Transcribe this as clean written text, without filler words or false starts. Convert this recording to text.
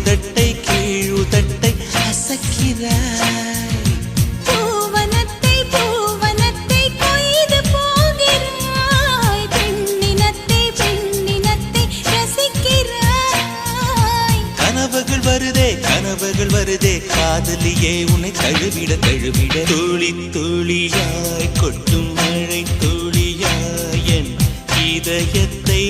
மேலுதட்டை கீழுதட்டை அசக்கிறாய். கனவுகள் வருதே காதலியே உன்னை தழுவிட தழுவிட துளி துளியாய் கொட்டும் மழை துளியாய் என் இதயத்தை